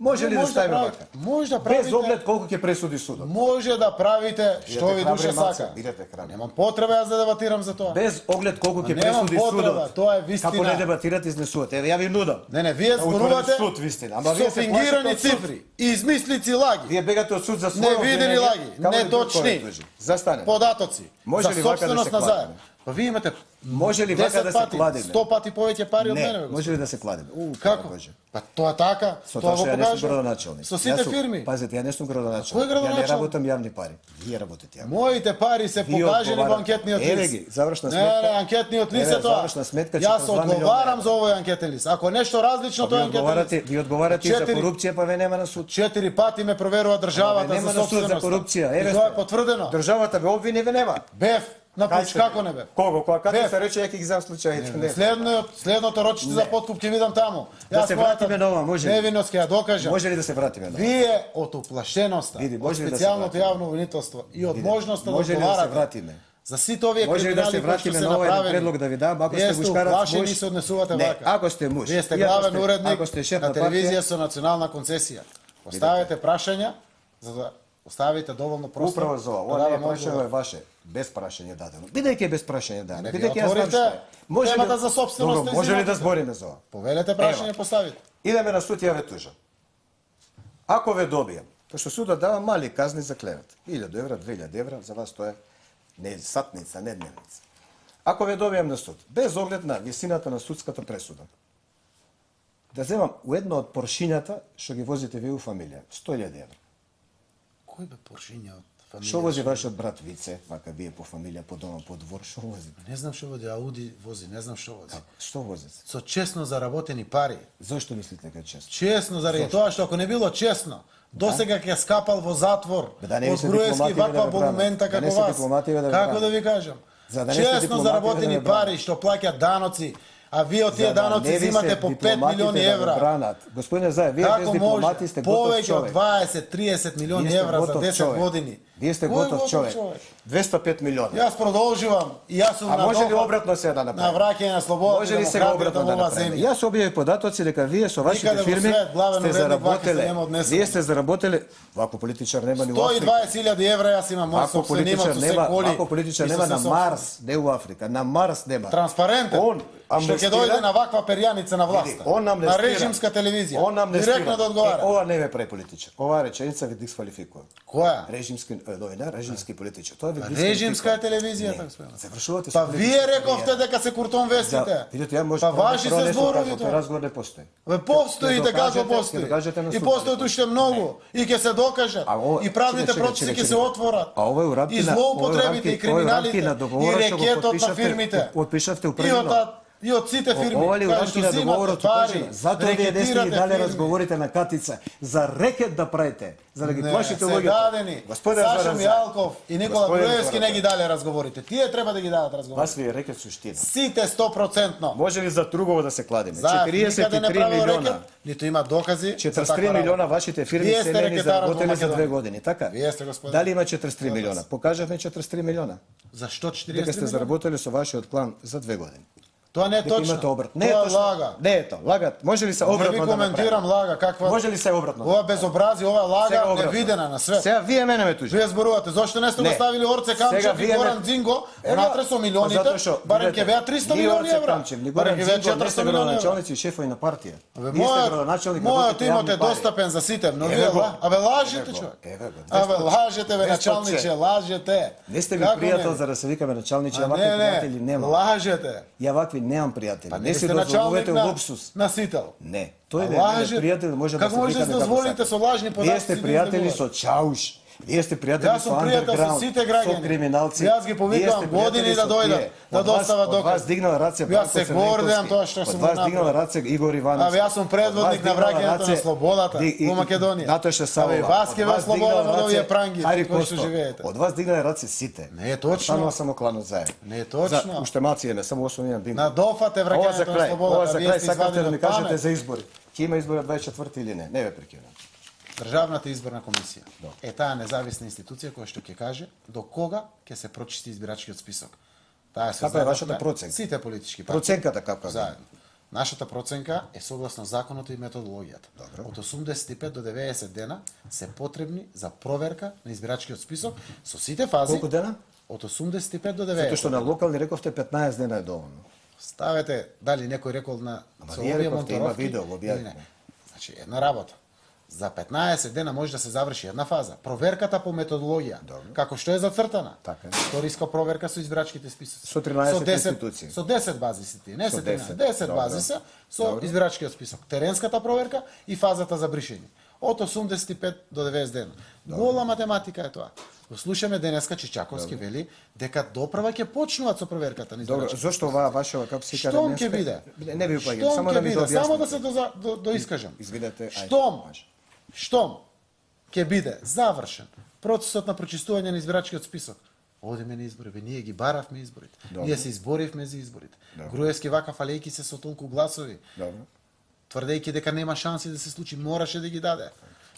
Може ли да Може ставиме правите- вака? Може да Без правите. оглед колку ќе пресуди судот. Може да правите што ви храбри душа маце, сака. бидете храбри. Немам потреба јас да дебатирам за тоа. Без оглед колку ќе немам пресуди потреба, судот. тоа е вистина. Како не дебатирате, изнесувате. Еве ја ви нудам. Не, вие Да зборувате утврди суд, вистина. Ама вие со се фингирани плашите од суд. цифри, измислици лаги, Вие бегате од суд за своје невидени обвинение. лаги, Како ли неточни. кој ве тужи? Застане. податоци Може за ли вака да собственост се на кладеме? заем. Па вие имате Може ли вака 10 да се пати, кладеме? 100 пати повеќе пари од мене, Не, бе. може ли да се кладеме? Како? Боже. Па тоа така, Со тоа тоа го што ја не сум покажа. градоначалник. Со Јас сите сум- фирми. Пазете, ја не сум градоначалник. Кој Ја не градоначалник? работам јавни пари. Вие работите јавни. Моите пари се Вие покажани во одговарате. анкетниот Еве лист. ги, завршна Не, сметка. не, анкетниот лист Еве, е тоа. завршна сметка, Јас 42 милиона одговарам евра. за овој анкетен лист. Ако нешто различно Ви тоа е анкетен одговарате, лист. ви одговарате и за Четири- корупција, па ве нема на суд. 4 пати ме проверува државата Нема за на суд за собственост. корупција. Еве И тоа сте. е потврдено. Државата ве обвини, ве нема. Бев на пуч, Кај како сте? не бев? Кого? Кога како Бев. се рече, ја ќе ги знам случаите. Не. Следното рочице за подкуп ќе видам таму. Да Јас се мојата вратиме на ова, може ли? Невиност ќе ја докажам. Може ли да се вратиме на? Вие од уплашеноста, Види, од може ли да се специјалното вратиме? јавно обвинителство и од можноста да Може ли да се одговарате вратиме? За сите овие Може ли да се криминали кои што вратиме се на овој направени. предлог да ви дам, ако Вие сте мушкарац, уплашени муж? и се однесувате Не, вака. ако сте муж. Вие сте и ако главен сте- уредник ако сте шеф на на телевизија партија, со национална концесија. Поставете прашања за да оставите доволно простор. Управо за ова. да Ова не е даваме прашање, одговор. ова е ваше. Без прашање дадено. Бидејќи е без прашање дадено. Не, вие Бидејќи јас знам отворите што е. Може темата ли- за сопственост Добро, и може ли да земјата. збориме за ова? Повелете прашање, Ева. поставите. Идеме на суд, ја ве тужам. Ако ве добијам, пошто судот дава мали казни за клевет. 1000 евра, 2000 евра, за вас тоа е не сатница, не дневница. Ако ве добијам на суд, без оглед на висината на судската пресуда, да земам у едно од поршињата што ги возите вие у фамилија, 100.000 евра. Кој бе поршиња од фамилија? Што вози вашиот брат Вице, вака вие по фамилија, по дома, по двор, што вози? Не знам што води, Ауди вози, не знам што вози. Што вози? Со честно заработени пари. Зошто мислите дека е често? Честно, заради тоа што ако не било честно, досега ќе скапал во затвор. Бе, да не ви од се Груевски дипломати да ваква ве бранат. монумента Да како не се вас. дипломати да ве Како бранат. да ви кажам? За да не сте Честно дипломати да заработени ве бранат. пари што плаќаат даноци, а вие од тие За да даноци не ви се зимате по 5 дипломатите милиони да ве евра. бранат. Господине Заев, вие без Како дипломати може сте готов повеќе од човек. 20-30 милиони Вие сте евра за готов 10 човек. години? Вие сте Кој е готов човек. 205 милиони. Јас продолжувам и јас сум А на може ли дофат обратно се да на направиме? враќање на слободата Може и ли сега демократијата обратно во да оваа направиме? земја. Јас објавив податоци дека вие со вашите Никаде во фирми свет главен сте уредник вака се заработеле. нема однесено. Вие сте заработеле, вако политичар нема ни у Африка. 120.000 евра јас имам мој Ако собствен имам политичар со се нема, коли. ако политичар и со нема се на собствен. Марс, не у Африка, на Марс нема. Транспарентен. Он што ќе амнестира- дојде на ваква перјаница на власта. Он на амнестира. режимска телевизија. Он амнестира. Директно да одговара. Ова не ве прави политичар. Оваа реченица ви дисквалификува. Која? Режимски новинар, режимски политичар. Тоа ви Режимска е дисквалификува. телевизија, Не, така завршувате Па со вие политичар рековте дека се куртон вестите. Видите, ја може Па ваши се зборови Тој тоа. разговор не постои. Ве постои Ќе дека докажете- го постои. ќе докажете на И суд. постојат уште многу и ќе се докажат. А ова- И правните чекај, процеси чекај, ќе се чекај. отворат. А ова е у рамки И на- злоупотребите ова е и у рамки- ова е у рамки криминалите на и договорот што го рекетот на потпишавте- фирмите. потпишавте у И предвидно. и од сите фирми. Ова ли у кај рамки што на зимате договорот што пари, кажа? Затоа вие не сте ги рекетирате дали фирми. разговорите на Катица за рекет да правите, за да ги Не, плашите се луѓето. дадени. Господин Сашо Зоран Мијалков и Никола Господин Груевски Зоран не ги дале разговорите. Тие треба да ги дадат разговорите. Вас ви е рекет суштина. Сите 100%. Може ли за другово да се кладиме? Заев никаде не 43 правил милиона. рекет, ниту има докази. за 43 таква милиона работа. вашите фирми Вие се сте не рекетарот заработени во за 2 Македонија. години, така? Вие сте, господин. Дали има 43 милиона? Покажавме 43 милиона. Зашто 40 Дека сте милиона? заработили со вашиот план за 2 години. Тоа не е Дека точно. имате обрат. Не е Тоа точно. лага. Не е тоа. Лагат. Може ли се Не ви обратно да коментирам направиме? лага каква. Може ли се обратно? Ова безобрази, ова Сега лага обратно. невидена на свет. Сега вие мене ме тужите. Вие зборувате, зошто не сте го Не. ставили Орце Сега Камчев и вие Горан ме- Дзинго, Ева, онатре со милионите, затоа што, барем ќе видете, беа 300 ни милиони Орце евра. Камчев, ни Барем Горан ќе беа Дзинго, не 400 сте милиони евра. градоначалници и шефови на партија. Абе, Вие сте градоначалник, мојот работите имот јавни е пари. достапен за сите, но Еве вие го. абе лажете Еве го. човек. Еве го. Абе лажете бе Без началниче, почет. лажете. Не сте ми Како пријател не? за да се викаме началниче, ја А вакви не, пријатели не, немам. лажете. Ја вакви немам пријатели. Па Не не си сте началник дозволувате на луксус. Сител. Не, тој А не е лажете. пријател, може да Како се може да викаме се како дозволите сакате. со лажни податци Вие сте да пријатели излегувате? со чауш. Вие сте пријатели Јас со сум пријател со underground, сите со граѓани. криминалци. Јас ги Вие повикувам сте години пријатели да со дојдат, тие. да Од вас- достават Од вас докази. дигнал раце Јас Бранко се гордеам тоа што Од сум вас го дигнал направил. раце Игор Ивановски. Абе, јас сум предводник на враќањето на слободата во Македонија. Натоша Савова. Абе, вас ќе Од ве вас ослободам дигнал од овие раце пранги Хари кои што Косто. живеете. Од вас дигнале раце сите. Не е точно. Останува само кланот заедно. Не е точно. За уштемација не само 8 ден. На дофате Ова за враќањето на крај, ова слободата, за вие крај сте сакате да извадили ми од кажете памет. за избори. Ќе има избори 24 или не? Не ве прекинам. Државната изборна комисија е таа независна институција која што ќе каже до кога ќе се прочисти избирачкиот список. Таа се Каква е вашата проценка? Сите политички партии. Проценката каква е? Заедно. Нашата проценка е согласно законот и методологијата. Добро. Од 85 до 90 дена се потребни за проверка на избирачкиот список со сите фази. Колку дена? Од 85 до 90. Затоа што на локални рековте 15 дена е доволно. Ставете дали некој рекол на со вие овие рековте, има монторовки видео, го или објавивме. не. Значи една работа. За 15 дена може да се заврши една фаза. Проверката по методологија, како што е зацртана. Така е. Историска проверка со избирачките списоци. Со 13 институции. Со 10 бази се тие, не Со се 13, 10. 10 Добро. бази се со Добро. избирачкиот список. Теренската проверка и фазата за бришење. Од 85 до 90 дена. Гола математика е тоа. Го слушаме денеска Чичаковски вели дека доправа ќе почнуваат со проверката на Добро, избирачките. зошто оваа ваша како се кара Штом ќе биде? Не би упаѓам, Штом само ќе да ми биде? го Само да објасните. се доискажам. Извинете, ајде. Штом ќе биде завршен процесот на прочистување на избирачкиот список, одиме на избори, бе, ние ги баравме изборите. Добро. Ние се изборивме за изборите. Добро. Груевски вака фалејки се со толку гласови, Добро. тврдејќи дека нема шанси да се случи, мораше да ги даде.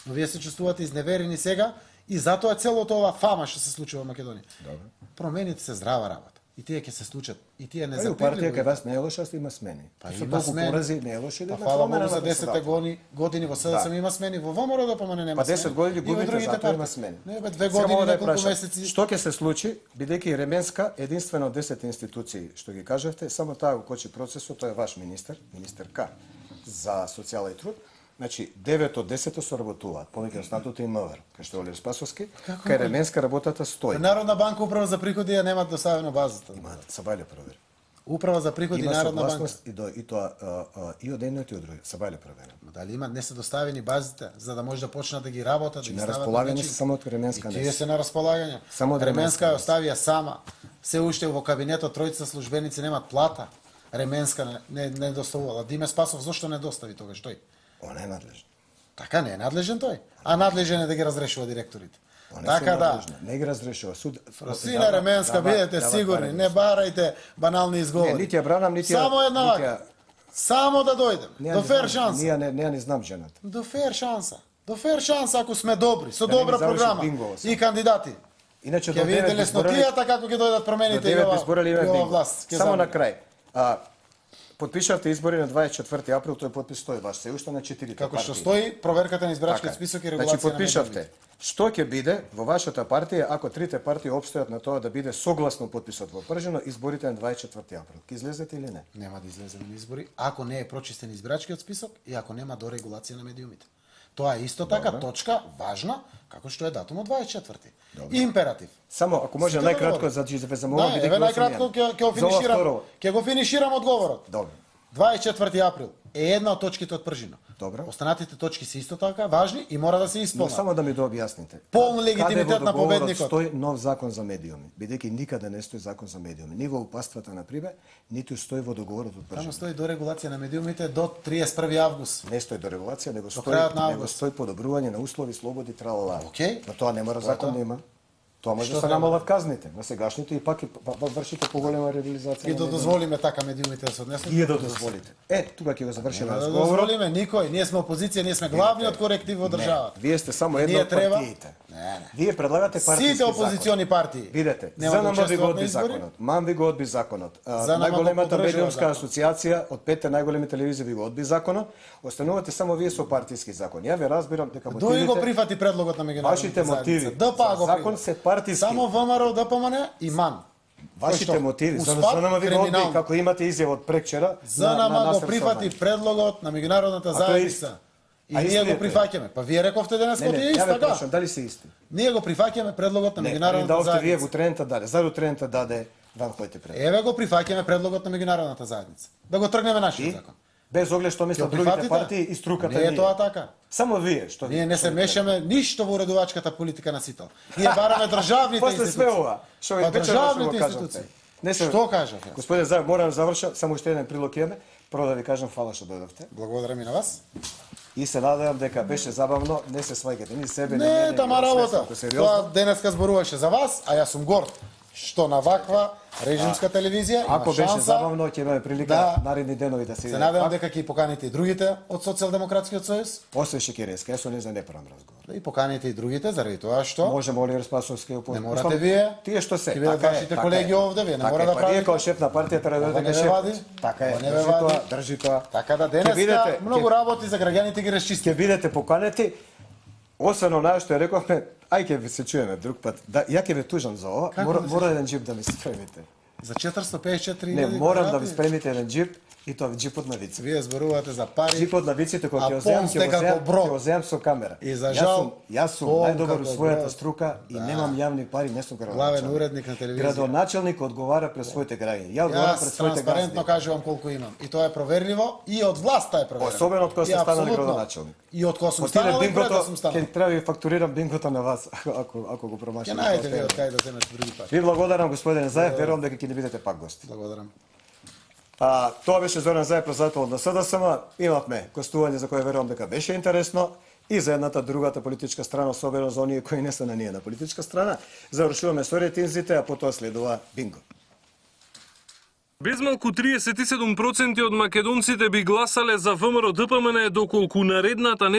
Но вие се чувствувате изневерени сега и затоа целото ова фама што се случува во Македонија. Добро. промените се здрава работа. И тие ќе се случат. И тие не Па и у партија запирливо. кај вас не е лошо, има смени. Па Со има толку смени. порази не е лошо да Па има фала промена Богу на за 10 председател. години во СДСМ има смени, во ВМРО да помане нема Па смени. 10 години И во губите, другите затоа има партии. смени. Не бе, 2 Сега години мога да ја неколку прашам, месеци. што ќе се случи, бидејќи Ременска, единствено од 10 институции што ги кажавте, само таа го кочи процесот, тој е ваш министерка за социјала и труд. Значи, 9 од 10 соработуваат, повеќе останатото и МВР, кај што е Олир Спасовски, кај Ременска работата стои. Народна банка управа за приходи ја немат доставено базата. Има Сабајле провери. Управа за приходи Има Народна банка. согласност и тоа и од едното и од другото. Сабајле провери. Дали има не се доставени базите за да може да почнат да ги работат, да ги На стават располагање начин? се само од Ременска И не тие се. се на располагање. Само од Ременска ја Ременска оставија сама. Се уште во кабинетот тројца службеници немат плата. Ременска не доставувала. Диме Спасов зошто не достави тогаш тој? Она е надлежна. Така не е надлежен тој. А надлежен е да ги разрешува директорите. Она Така се да. надлежна. Не ги разрешува суд. Сина Ременска, бидете сигурни, не барајте банални изговори. Не, нити ја бранам, нити ја... Само една нити вака. ја- Само да дојдем. Не, До не фер знам, шанса. Не, не знам жената. До фер шанса. До фер шанса ако сме добри, со Да не добра ми заврши програма бингово само. и кандидати. Иначе Ќе видите леснотијата како ќе дојдат промените и ова, и ова власт. Ќе Само на забрани. крај. Подпишавте избори на 24 април, тој подпис стои ваш, се уште на 4 Како што стои проверката на избирачкиот список и регулација Значи на подпишавте. медиумите. Што ќе биде во вашата партија ако трите партии обстојат на тоа да биде согласно подписот во пржено изборите на 24 април? Ќе излезете или не? Нема да излеземе на избори ако не е прочистен избирачкиот список и ако нема дорегулација на медиумите. Тоа е исто така точка важна како што е датумот 24. Императив. Само ако може Сите најкратко договори. за да ве замолам Да, бидејќи еве во најкратко сум ќе го За ова финиширам. второ. Ќе го финиширам одговорот. Добро. 24 април е една од точките од пржино. Добро. Останатите точки се исто така важни и мора да се Но исполнат. само да ми дообјасните. Полн легитимитет Каде во на договорот победникот? стои нов закон за медиуми, бидејќи никаде не стои закон за медиуми. Ни во упаствата на Прибе, ниту стои во договорот од Таму пржено. стои дорегулација на медиумите до 31 август. Не стои до регулација, него крајот на него август. стои подобрување на услови, слободи, тралала. Океј. Но тоа не мора закон тоа. да има. Тоа може Што да се треба? намалат казните на сегашните и пак вршите поголема реализација. И на да медиумите. дозволиме така медиумите да се однесат. И да дозволите. Тука ќе го завршиме Нема да разговорот. дозволиме никој. Ние сме опозиција, ние сме главниот коректив во државата. Вие сте само една Ние од треба- партиите. Не. Вие предлагате партиски Сите опозициони партии. Видете, нема да ЗНМ ви го учествуваат на одби избори. законот, МАН ви го одби законот, ЗНМ го најголемата поддржува медиумска законот. асоциација од 5 најголеми телевизии ви го одби законот, останувате само вие со партиски закон. Ја ве разбирам дека Дој мотивите го прифати предлогот на меѓународната Вашите мотиви ДПА за го закон прифати. се партиски. Само ВМРО, ДПМН и МАН. Вашите Кој што, мотиви за успат, ЗНМ ви го одби криминално. како имате изјава од прекчера ЗНМ го Насер прифати Салман. предлогот на меѓународната А тоа е исто. заедница. И А ние исто го е тоа. прифаќаме. Па вие рековте денес Не, кој е ја ист ве така. прашам, дали се исти? Ние го прифаќаме предлогот на Не, меѓународната давте вие заедница. во тренета даде, за тренета даде Ван Хојте пред. Еве го прифаќаме предлогот на меѓународната заедница. Да го тргнеме нашиот закон. Без оглед што Ќе мислат го другите прифатите? партии и струката Не е ние. тоа така. Само вие што Ние не се мешаме ништо во уредувачката политика на сито. Ние бараме државните После све институции. ова, што ви Па вечерно што го државните кажавте. институции. Не се Што кажав јас? Господин Заев, морам да завршам, само уште еден прилог имаме. Прво да ви кажам фала што дојдовте. Благодарам и на вас. И се надевам дека беше забавно, не се сваѓате ни себе, ни Не, мене, тама ни работа. свесното, сериозно. Тоа денеска зборуваше за вас, а јас сум горд што на ваква режимска телевизија Ако има беше шанса. забавно, ќе имаме прилика да наредни денови да се Се видиме надевам пак. дека ќе поканите и другите од Социјалдемократскиот сојуз, После Шекереска, јас со нејза не правам разговор. да и поканите и другите заради тоа што Можеме Олиер Спасовски не морате вие. Тие што се. Ќе бидат така е, вашите така колеги е. овде, вие не Така мора е, да па Вие правите. како шеф на партија треба да Ова бидете не шеф. ве вади. Така е, Ова не ве држи тоа, вади. држи тоа. Така да Ќе денеска бидете- многу работи за граѓаните ги расчисти. Ќе бидете поканети. Освен онаја што ја рековме, ај ќе се чуеме друг пат. Да, ја ќе ве тужам за ова. Како Мора, да се мора еден џип да ми спремите. За 454 Не, морам да ви квадрати. спремите еден џип и тоа џипот на вици. Вие зборувате за пари. Џипот на виците кој А ќе го земам, помсте како брод. ќе го земам со камера. И за жал, јас сум пом најдобар у како својата брод. струка и Да. немам јавни пари, не сум Главен градоначалник. уредник на телевизија. Градоначалник одговара пред своите граѓани. Ја одговарам пред Јас своите транспарентно газди. кажувам колку имам. И тоа е проверливо и од власта е проверено. Особено од кога И сте станали апсолутно. градоначалник. И од кога сум Отиде станал и пред да бингото, сум станал. ќе треба да ви фактурирам бингото на вас ако го промашите. Ќе најдете вие од кај да земете други пари. Ви благодарам господине Заев, верувам дека ќе ни бидете пак гости. Благодарам. Тоа беше Зоран Заев, председател на СДСМ. Имавме гостување за кое верувам дека беше интересно и за едната другата политичка страна, особено за оние кои не се на ние на политичка страна. Завршуваме со рейтинзите, а потоа следува бинго. Безмалку 37% од македонците би гласале за ВМРО ДПМН, доколку наредната